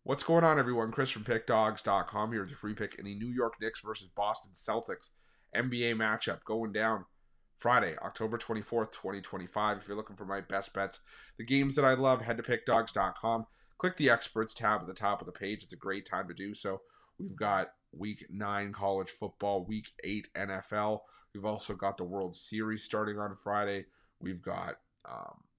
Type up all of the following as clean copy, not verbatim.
What's going on, everyone? Chris from Pickdawgz.com here with your free pick in the New York Knicks versus Boston Celtics NBA matchup going down Friday, October 24th, 2025. If you're looking for my best bets, the games that I love, head to Pickdawgz.com. Click the Experts tab at the top of the page. It's a great time to do so. We've got Week 9 college football, Week 8 NFL. We've also got the World Series starting on Friday. We've got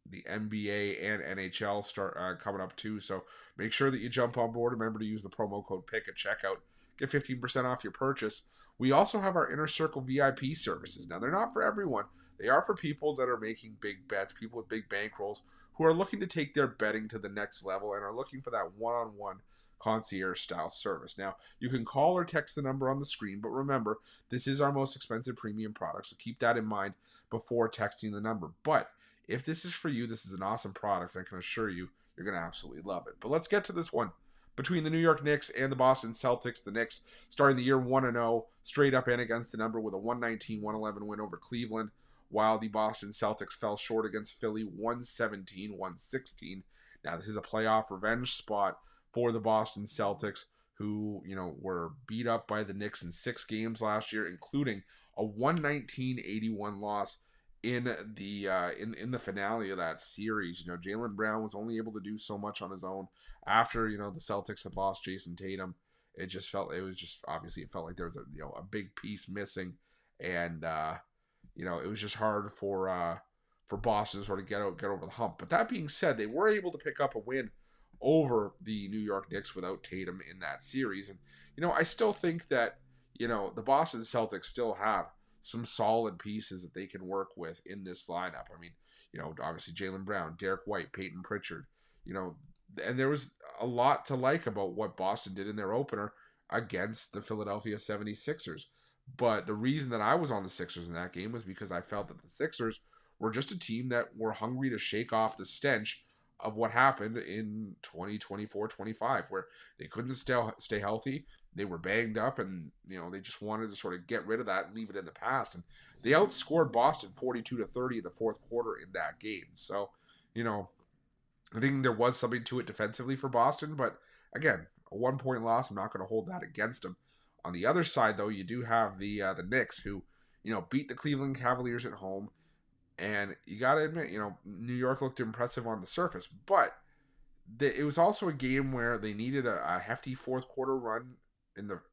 the NBA and NHL start coming up too. So make sure that you jump on board. Remember to use the promo code PICK at checkout. Get 15% off your purchase. We also have our Inner Circle VIP services. Now, they're not for everyone. They are for people that are making big bets, people with big bankrolls who are looking to take their betting to the next level and are looking for that one-on-one concierge style service. Now, you can call or text the number on the screen, but remember, this is our most expensive premium product, so keep that in mind before texting the number. But if this is for you, this is an awesome product. I can assure you, you're going to absolutely love it. But let's get to this one. Between the New York Knicks and the Boston Celtics, the Knicks starting the year 1-0, straight up and against the number with a 119-111 win over Cleveland, while the Boston Celtics fell short against Philly 117-116. Now, this is a playoff revenge spot for the Boston Celtics, who, were beat up by the Knicks in 6 games last year, including a 119-81 loss in the in the finale of that series. Jaylen Brown was only able to do so much on his own after the Celtics had lost Jason Tatum. It felt like there was a big piece missing, and it was just hard for Boston to sort of get over the hump. But that being said, they were able to pick up a win over the New York Knicks without Tatum in that series, and I still think that the Boston Celtics still have some solid pieces that they can work with in this lineup. I mean, obviously Jaylen Brown, Derek White, Peyton Pritchard, and there was a lot to like about what Boston did in their opener against the Philadelphia 76ers. But the reason that I was on the Sixers in that game was because I felt that the Sixers were just a team that were hungry to shake off the stench of what happened in 2024-25, where they couldn't stay healthy. They were banged up, and they just wanted to sort of get rid of that and leave it in the past. And they outscored Boston 42-30 in the fourth quarter in that game. So, I think there was something to it defensively for Boston, but again, a 1-point loss. I'm not going to hold that against them. On the other side, though, you do have the Knicks, who beat the Cleveland Cavaliers at home, and you got to admit, New York looked impressive on the surface, but it was also a game where they needed a hefty fourth quarter run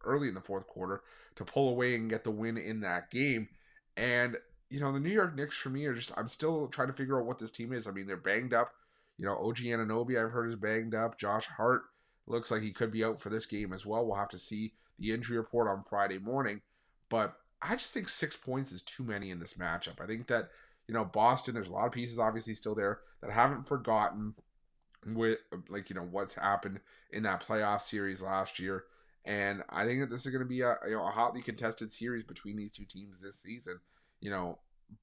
early in the fourth quarter to pull away and get the win in that game. And the New York Knicks, for me, I'm still trying to figure out what this team is. I mean, they're banged up. OG Anunoby, I've heard, is banged up. Josh Hart looks like he could be out for this game as well. We'll have to see the injury report on Friday morning. But I just think 6 points is too many in this matchup. I think that Boston, there's a lot of pieces obviously still there that haven't forgotten with what's happened in that playoff series last year. And I think that this is going to be a hotly contested series between these two teams this season.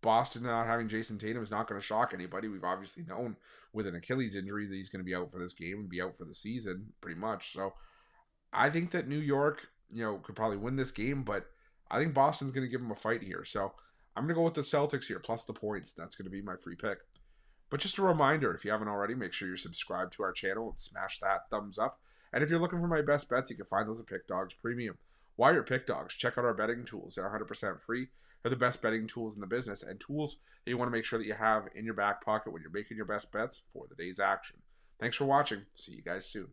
Boston not having Jason Tatum is not going to shock anybody. We've obviously known with an Achilles injury that he's going to be out for this game and be out for the season pretty much. So I think that New York, could probably win this game, but I think Boston's going to give them a fight here. So I'm going to go with the Celtics here, plus the points. That's going to be my free pick. But just a reminder, if you haven't already, make sure you're subscribed to our channel and smash that thumbs up. And if you're looking for my best bets, you can find those at Pickdawgz Premium. While you're at Pickdawgz, check out our betting tools. They're 100% free. They're the best betting tools in the business, and tools that you want to make sure that you have in your back pocket when you're making your best bets for the day's action. Thanks for watching. See you guys soon.